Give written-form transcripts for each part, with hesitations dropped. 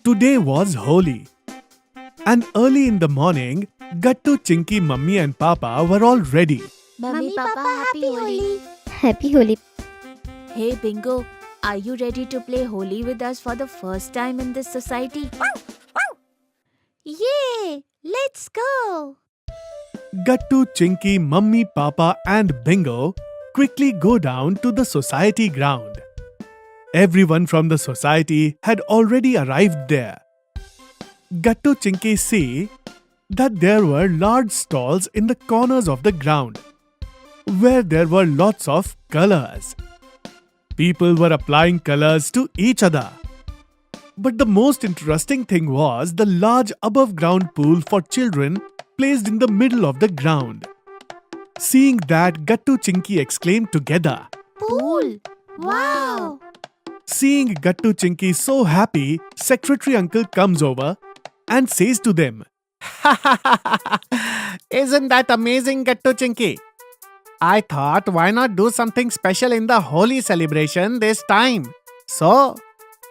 Today was Holi. And early in the morning, Gattu, Chinky, Mummy and Papa were all ready. Mummy, Papa, happy Holi. Happy Holi. Hey Bingo, are you ready to play Holi with us for the first time in this society? Yay! Let's go! Gattu, Chinky, Mummy, Papa and Bingo quickly go down to the society ground. Everyone from the society had already arrived there. Gattu, Chinky see that there were large stalls in the corners of the ground where there were lots of colors. People were applying colors to each other. But the most interesting thing was the large above-ground pool for children placed in the middle of the ground. Seeing that, Gattu, Chinky exclaimed together. Pool! Wow! Seeing Gattu, Chinky so happy, Secretary Uncle comes over and says to them, "Isn't that amazing, Gattu, Chinky? I thought, why not do something special in the Holi celebration this time? So,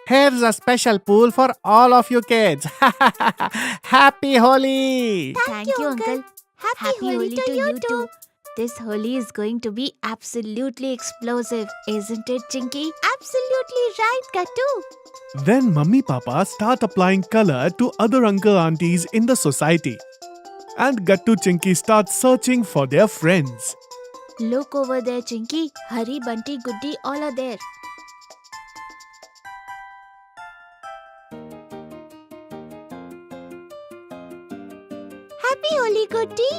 here's a special pool for all of you kids. Happy Holi!" Thank you, Uncle. Happy Holi to you too. This Holi is going to be absolutely explosive, isn't it, Chinky? Absolutely right, Gattu. Then Mummy Papa start applying color to other uncle aunties in the society. And Gattu, Chinky start searching for their friends. Look over there, Chinky. Hari, Bunty, Goody, all are there. Happy Holi, Goody.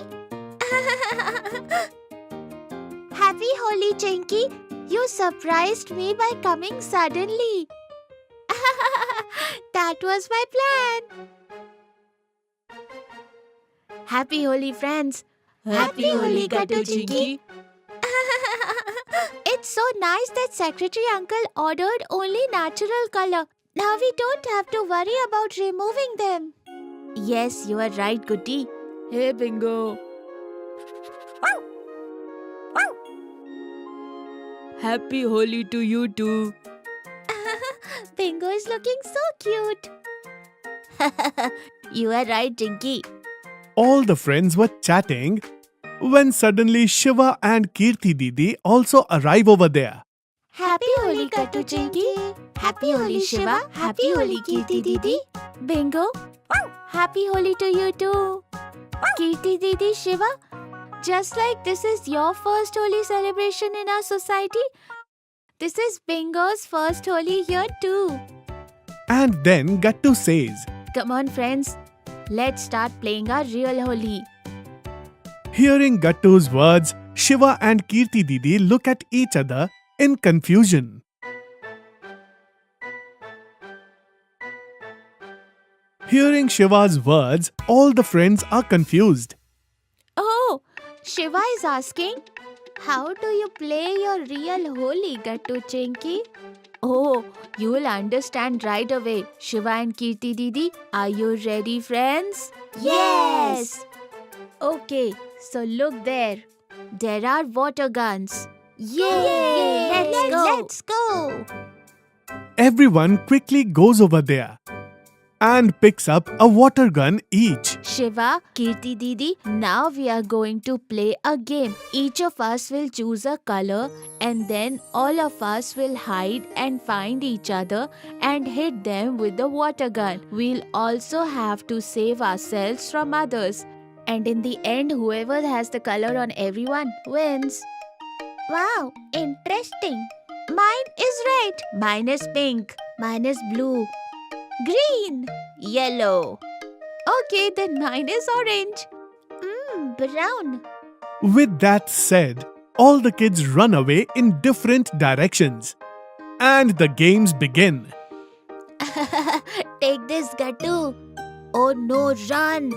Happy Holi, Chinky. You surprised me by coming suddenly. That was my plan. Happy Holi, friends. Happy Holi, Gattu, Chinky. It's so nice that Secretary Uncle ordered only natural color. Now we don't have to worry about removing them. Yes, you are right, Goody. Hey, Bingo. Happy Holi to you too. Bingo is looking so cute. You are right, Chinky. All the friends were chatting when suddenly Shiva and Kirti Didi also arrive over there. Happy Holi, Gattu, Chinky. Happy Holi, Shiva. Happy Holi, Kirti Didi. Bingo. Happy Holi to you too. Kirti Didi, Shiva. Just like this is your first Holi celebration in our society, this is Bingo's first Holi here too. And then Gattu says, Come on, friends. Let's start playing our real Holi. Hearing Gattu's words, Shiva and Kirti Didi look at each other in confusion. Hearing Shiva's words, all the friends are confused. Oh, Shiva is asking, how do you play your real Holi, Gattu, Chinky? Oh, you will understand right away. Shiva and Kirti Didi, are you ready, friends? Yes! Okay, so look there. There are water guns. Yay! Let's go! Everyone quickly goes over there and picks up a water gun each. Shiva, Kirti Didi, now we are going to play a game. Each of us will choose a color and then all of us will hide and find each other and hit them with the water gun. We'll also have to save ourselves from others. And in the end, whoever has the color on everyone wins. Wow, interesting. Mine is red. Mine is pink. Mine is blue. Green. Yellow. Okay, then mine is orange. Brown. With that said, all the kids run away in different directions. And the games begin. Take this, Gattu. Oh no, run.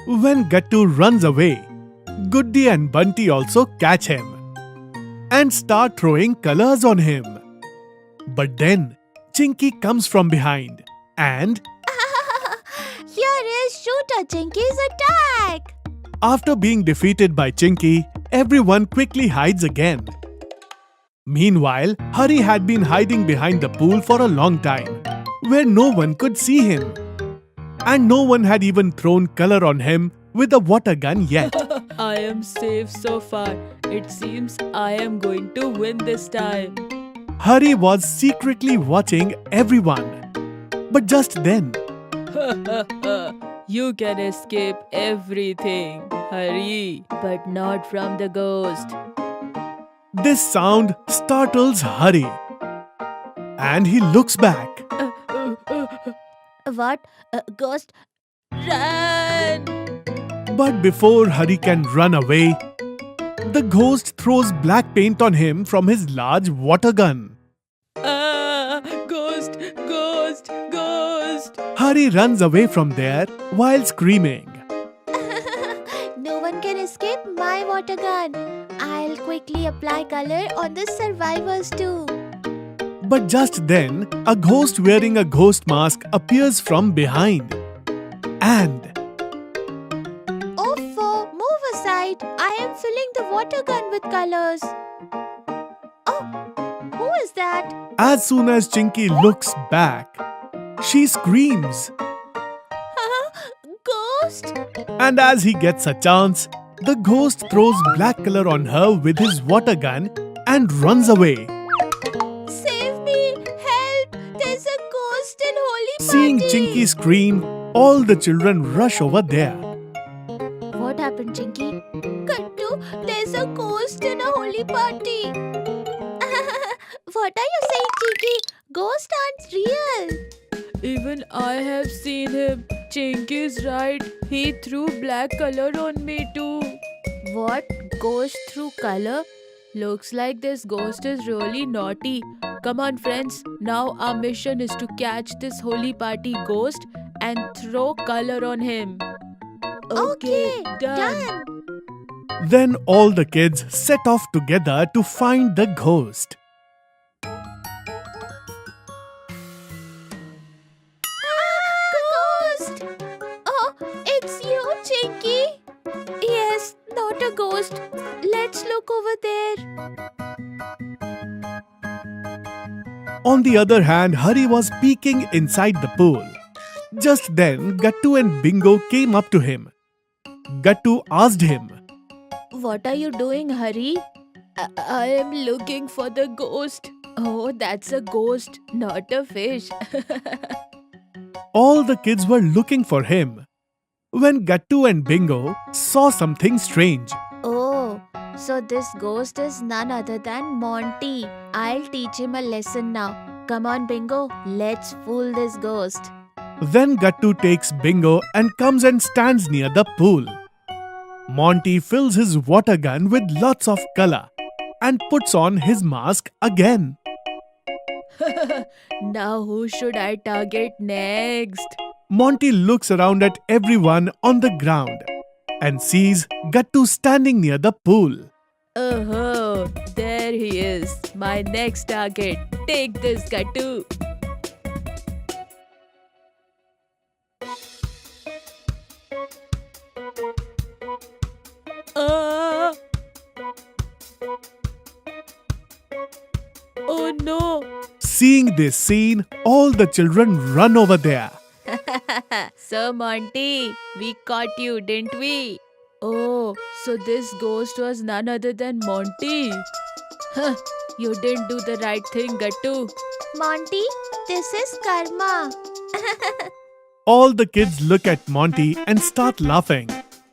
When Gattu runs away, Goody and Bunty also catch him and start throwing colors on him. But then Chinky comes from behind and Here is Shooter Chinky's attack. after being defeated by Chinky, everyone quickly hides again. Meanwhile, Hari had been hiding behind the pool for a long time. where no one could see him. And no one had even thrown color on him with a water gun yet. I am safe so far. It seems I am going to win this time. Hari was secretly watching everyone. But just then, You can escape everything. Hurry, but not from the ghost. this sound startles Hari. And he looks back. What? Ghost? Run! But before Hari can run away, the ghost throws black paint on him from his large water gun. Ah, ghost, ghost, ghost. Hari runs away from there while screaming. No one can escape my water gun. I'll quickly apply color on the survivors too. But just then, a ghost wearing a ghost mask appears from behind. And Oh, move aside. I am filling the water gun with colors. Oh, who is that? as soon as Chinky looks back, she screams. Ghost? And as he gets a chance, the ghost throws black color on her with his water gun and runs away. Save me! Help! There's a ghost in Holy Party! Seeing Chinky scream, all the children rush over there. What happened, Chinky? Kattu, there's a ghost in a holy party. What are you saying, Chinky? Ghosts aren't real. Even I have seen him. Chinky's right. He threw black color on me too. What? Ghost through color? Looks like this ghost is really naughty. Come on, friends. Now our mission is to catch this holy party ghost and throw color on him. Okay, done. Then all the kids set off together to find the ghost. Ghost! Oh, it's you, Chinky. Yes, not a ghost. Let's look over there. On the other hand, Hari was peeking inside the pool. Just then, Gattu and Bingo came up to him. Gattu asked him, What are you doing, Hari? I am looking for the ghost. Oh, that's a ghost, not a fish. all the kids were looking for him. When Gattu and Bingo saw something strange. Oh, so this ghost is none other than Monty. I'll teach him a lesson now. Come on, Bingo. Let's fool this ghost. Then Gattu takes Bingo and comes and stands near the pool. Monty fills his water gun with lots of color and puts on his mask again. Now who should I target next? Monty looks around at everyone on the ground and sees Gattu standing near the pool. Oh, there he is. My next target. Take this, Gattu. Ah! Oh no! Seeing this scene, all the children run over there. Sir Monty, we caught you, didn't we? Oh, so this ghost was none other than Monty. Huh, you didn't do the right thing, Gattu. Monty, this is karma. All the kids look at Monty and start laughing.